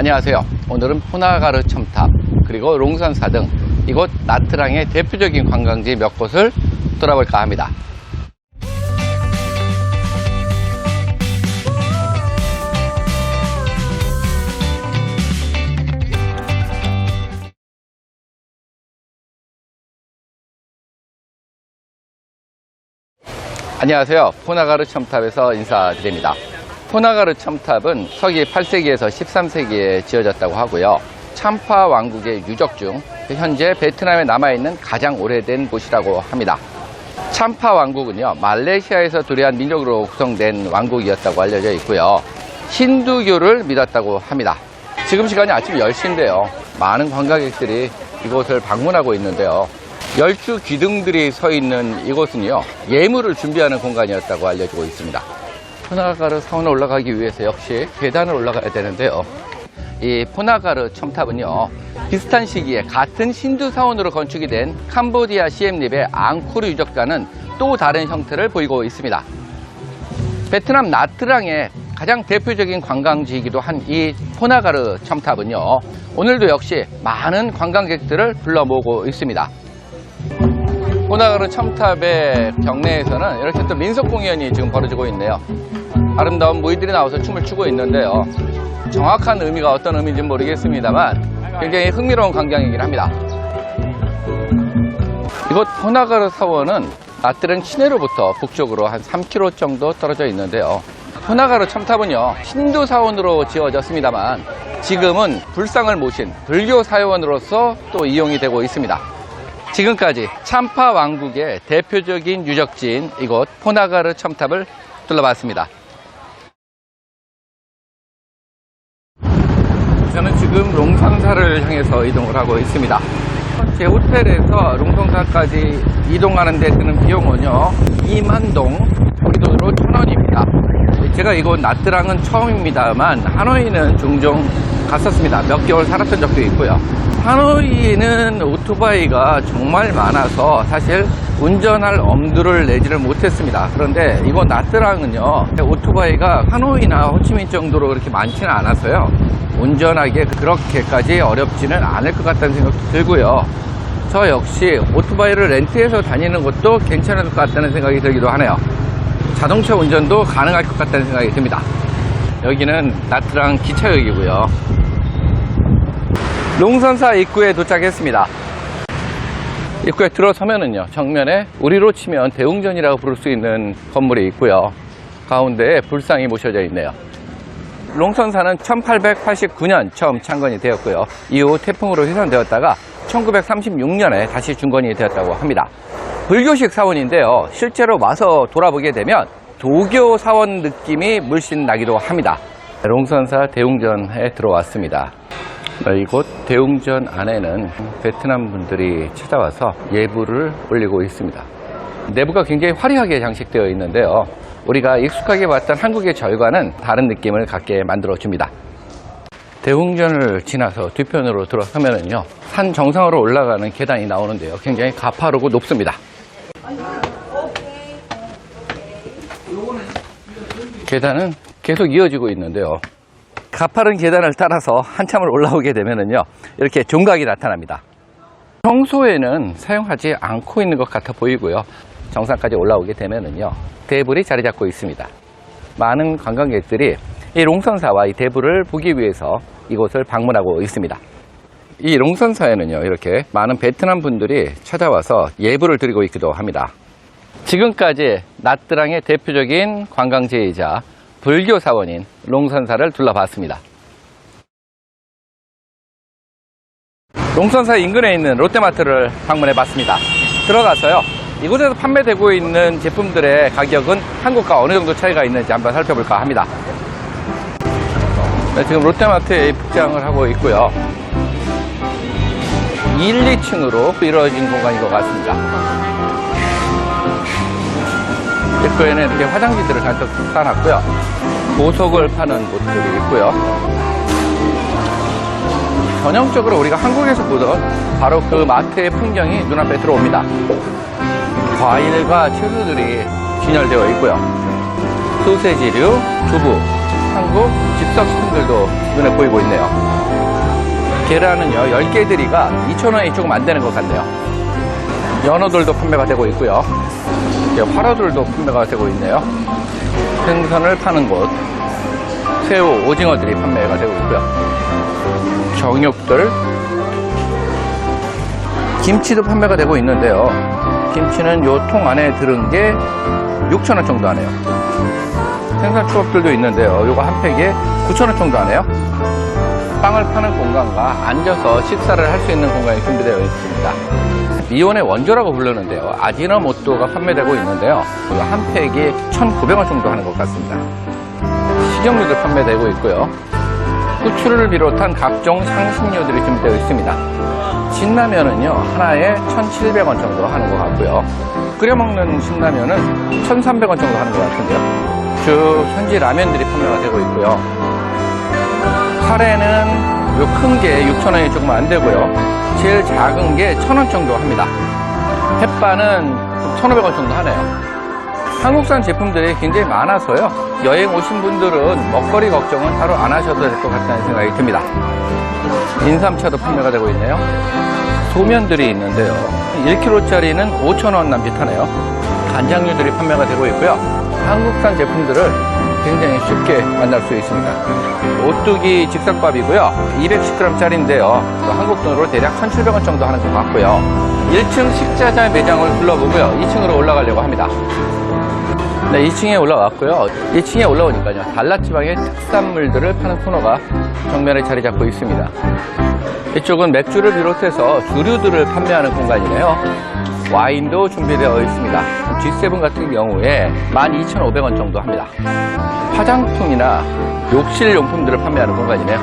안녕하세요. 오늘은 포나가르 첨탑 그리고 롱선사 등 이곳 나트랑의 대표적인 관광지 몇 곳을 돌아볼까 합니다. 안녕하세요. 포나가르 첨탑에서 인사드립니다. 포나가르 첨탑은 서기 8세기에서 13세기에 지어졌다고 하고요. 참파 왕국의 유적 중 현재 베트남에 남아있는 가장 오래된 곳이라고 합니다. 참파 왕국은요, 말레이시아에서 도래한 민족으로 구성된 왕국이었다고 알려져 있고요. 힌두교를 믿었다고 합니다. 지금 시간이 아침 10시인데요. 많은 관광객들이 이곳을 방문하고 있는데요. 열주 기둥들이 서 있는 이곳은요, 예물을 준비하는 공간이었다고 알려지고 있습니다. 포나가르 사원에 올라가기 위해서 역시 계단을 올라가야 되는데요. 이 포나가르 첨탑은요, 비슷한 시기에 같은 힌두 사원으로 건축이 된 캄보디아 시엠립의 앙코르 유적과는 또 다른 형태를 보이고 있습니다. 베트남 나트랑의 가장 대표적인 관광지이기도 한 이 포나가르 첨탑은요, 오늘도 역시 많은 관광객들을 불러 모으고 있습니다. 포나가르 첨탑의 경내에서는 이렇게 또 민속 공연이 지금 벌어지고 있네요. 아름다운 무희들이 나와서 춤을 추고 있는데요. 정확한 의미가 어떤 의미인지는 모르겠습니다만 굉장히 흥미로운 광경이긴 합니다. 이곳 포나가르 사원은 나트랑 시내로부터 북쪽으로 한 3km 정도 떨어져 있는데요. 포나가르 첨탑은요, 힌두 사원으로 지어졌습니다만 지금은 불상을 모신 불교 사원으로서 또 이용이 되고 있습니다. 지금까지 참파 왕국의 대표적인 유적지인 이곳 포나가르 첨탑을 둘러봤습니다. 저는 지금 롱선사를 향해서 이동을 하고 있습니다. 제 호텔에서 롱선사까지 이동하는 데 드는 비용은요, 2만동, 우리 돈으로 1,000원입니다. 제가 이곳 나트랑은 처음입니다만 하노이는 종종 갔었습니다. 몇 개월 살았던 적도 있고요. 하노이는 오토바이가 정말 많아서 사실 운전할 엄두를 내지를 못했습니다. 그런데 이곳 나트랑은요, 오토바이가 하노이나 호치민 정도로 그렇게 많지는 않아서요, 운전하기에 그렇게까지 어렵지는 않을 것 같다는 생각도 들고요. 저 역시 오토바이를 렌트해서 다니는 것도 괜찮을 것 같다는 생각이 들기도 하네요. 자동차 운전도 가능할 것 같다는 생각이 듭니다. 여기는 나트랑 기차역이고요. 롱선사 입구에 도착했습니다. 입구에 들어서면은요, 정면에 우리로 치면 대웅전이라고 부를 수 있는 건물이 있고요. 가운데에 불상이 모셔져 있네요. 롱선사는 1889년 처음 창건이 되었고요. 이후 태풍으로 훼손되었다가 1936년에 다시 준건이 되었다고 합니다. 불교식 사원인데요, 실제로 와서 돌아보게 되면 도교 사원 느낌이 물씬 나기도 합니다. 롱선사 대웅전에 들어왔습니다. 이곳 대웅전 안에는 베트남 분들이 찾아와서 예불을 올리고 있습니다. 내부가 굉장히 화려하게 장식되어 있는데요, 우리가 익숙하게 봤던 한국의 절과는 다른 느낌을 갖게 만들어 줍니다. 대웅전을 지나서 뒤편으로 들어서면은요, 산 정상으로 올라가는 계단이 나오는데요, 굉장히 가파르고 높습니다. 계단은 계속 이어지고 있는데요, 가파른 계단을 따라서 한참을 올라오게 되면은요, 이렇게 종각이 나타납니다. 평소에는 사용하지 않고 있는 것 같아 보이고요. 정상까지 올라오게 되면은요, 대불이 자리 잡고 있습니다. 많은 관광객들이 이 롱선사와 이 대불을 보기 위해서 이곳을 방문하고 있습니다. 이 롱선사에는요, 이렇게 많은 베트남 분들이 찾아와서 예불을 드리고 있기도 합니다. 지금까지 나트랑의 대표적인 관광지이자 불교 사원인 롱선사를 둘러봤습니다. 롱선사 인근에 있는 롯데마트를 방문해 봤습니다. 들어가서요, 이곳에서 판매되고 있는 제품들의 가격은 한국과 어느 정도 차이가 있는지 한번 살펴볼까 합니다. 네, 지금 롯데마트에 입장을 하고 있고요. 1, 2층으로 이루어진 공간인 것 같습니다. 입구에는 이렇게 화장지들을 잔뜩 쌓아놨고요. 보석을 파는 곳들이 있고요. 전형적으로 우리가 한국에서 보던 바로 그 마트의 풍경이 눈앞에 들어옵니다. 과일과 채소들이 진열되어 있고요. 소세지류, 두부, 한국 즉석식품들도 눈에 보이고 있네요. 계란은요 10개들이가 2,000원이 조금 안 되는 것 같네요. 연어들도 판매가 되고 있고요. 화로들도 판매가 되고 있네요. 생선을 파는 곳, 새우, 오징어들이 판매가 되고 있고요. 정육들, 김치도 판매가 되고 있는데요. 김치는 요 통 안에 들은 게 6,000원 정도 하네요. 생선 추억들도 있는데요. 요거 한 팩에 9,000원 정도 하네요. 빵을 파는 공간과 앉아서 식사를 할 수 있는 공간이 준비되어 있습니다. 미온의 원조라고 부르는데요. 아지너모토가 판매되고 있는데요. 이거 한 팩이 1,900원 정도 하는 것 같습니다. 식용유도 판매되고 있고요. 후추를 비롯한 각종 향신료들이 준비되어 있습니다. 신라면은요 하나에 1,700원 정도 하는 것 같고요. 끓여 먹는 신라면은 1,300원 정도 하는 것 같은데요. 쭉 현지 라면들이 판매가 되고 있고요. 카레는 요 큰 게 6,000원이 조금 안 되고요. 제일 작은 게 1,000원 정도 합니다. 햇반은 1,500원 정도 하네요. 한국산 제품들이 굉장히 많아서요. 여행 오신 분들은 먹거리 걱정은 따로 안 하셔도 될 것 같다는 생각이 듭니다. 인삼차도 판매가 되고 있네요. 소면들이 있는데요. 1kg짜리는 5,000원 남짓하네요. 간장류들이 판매가 되고 있고요. 한국산 제품들을 굉장히 쉽게 만날 수 있습니다. 오뚜기 즉석밥이고요. 210g짜리인데요. 한국 돈으로 대략 1,700원 정도 하는 것 같고요. 1층 식자재 매장을 둘러보고요. 2층으로 올라가려고 합니다. 네, 2층에 올라왔고요. 2층에 올라오니까요. 달랏지방의 특산물들을 파는 코너가 정면에 자리 잡고 있습니다. 이쪽은 맥주를 비롯해서 주류들을 판매하는 공간이네요. 와인도 준비되어 있습니다. G7 같은 경우에 12,500원 정도 합니다. 화장품이나 욕실 용품들을 판매하는 공간이네요.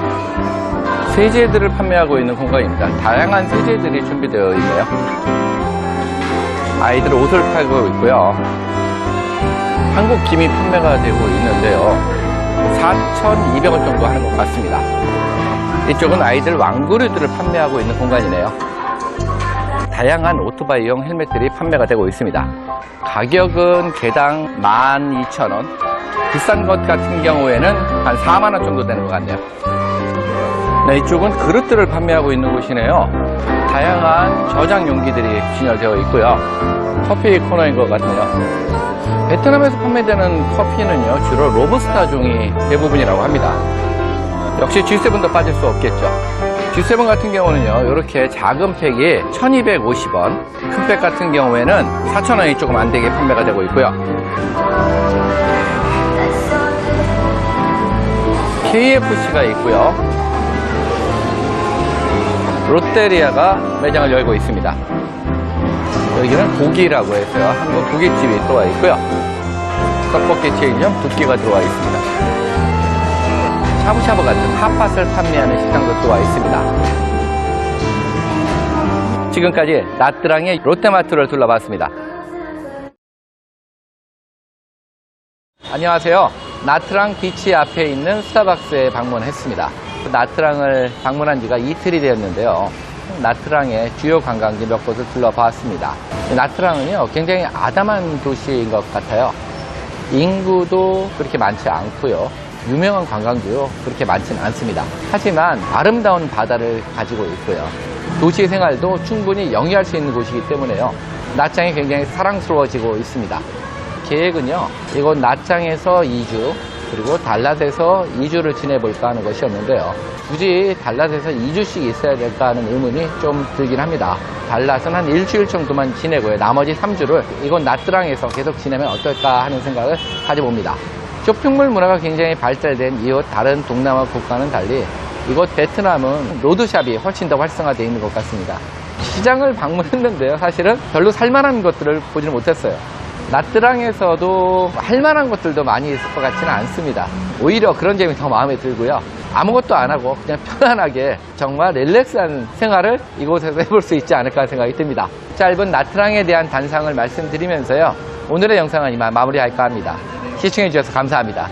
세제들을 판매하고 있는 공간입니다. 다양한 세제들이 준비되어 있네요. 아이들 옷을 팔고 있고요. 한국 김이 판매가 되고 있는데요. 4,200원 정도 하는 것 같습니다. 이쪽은 아이들 왕구류들을 판매하고 있는 공간이네요. 다양한 오토바이용 헬멧들이 판매가 되고 있습니다. 가격은 개당 12,000원. 비싼 것 같은 경우에는 한 4만원 정도 되는 것 같네요. 네, 이쪽은 그릇들을 판매하고 있는 곳이네요. 다양한 저장 용기들이 진열되어 있고요. 커피 코너인 것 같네요. 베트남에서 판매되는 커피는요, 주로 로부스타 종이 대부분이라고 합니다. 역시 G7도 빠질 수 없겠죠. G7 같은 경우는요, 이렇게 작은 팩이 1,250원, 큰 팩 같은 경우에는 4,000원이 조금 안 되게 판매가 되고 있고요. KFC가 있고요. 롯데리아가 매장을 열고 있습니다. 여기는 고기라고 해서요. 한국 고깃집이 들어와 있고요. 떡볶이 체인점 두끼가 들어와 있습니다. 샤브샤브 같은 핫팟을 판매하는 식당도 들어와 있습니다. 지금까지 나트랑의 롯데마트를 둘러봤습니다. 안녕하세요. 나트랑 비치 앞에 있는 스타벅스에 방문했습니다. 나트랑을 방문한 지가 이틀이 되었는데요. 나트랑의 주요 관광지 몇 곳을 둘러봤습니다. 나트랑은요, 굉장히 아담한 도시인 것 같아요. 인구도 그렇게 많지 않고요. 유명한 관광지도 그렇게 많지는 않습니다. 하지만 아름다운 바다를 가지고 있고요. 도시 생활도 충분히 영위할 수 있는 곳이기 때문에요. 나짱이 굉장히 사랑스러워지고 있습니다. 계획은요, 이곳 나짱에서 2주, 그리고 달랏에서 2주를 지내볼까 하는 것이었는데요. 굳이 달랏에서 2주씩 있어야 될까 하는 의문이 좀 들긴 합니다. 달랏은 한 일주일 정도만 지내고요. 나머지 3주를 이곳 나트랑에서 계속 지내면 어떨까 하는 생각을 가져봅니다. 쇼핑몰 문화가 굉장히 발달된 이곳 다른 동남아 국가는 달리 이곳 베트남은 로드샵이 훨씬 더 활성화되어 있는 것 같습니다. 시장을 방문했는데요. 사실은 별로 살만한 것들을 보지는 못했어요. 나트랑에서도 할만한 것들도 많이 있을 것 같지는 않습니다. 오히려 그런 점이 더 마음에 들고요. 아무것도 안 하고 그냥 편안하게 정말 릴렉스한 생활을 이곳에서 해볼 수 있지 않을까 생각이 듭니다. 짧은 나트랑에 대한 단상을 말씀드리면서요. 오늘의 영상은 이만 마무리할까 합니다. 시청해주셔서 감사합니다.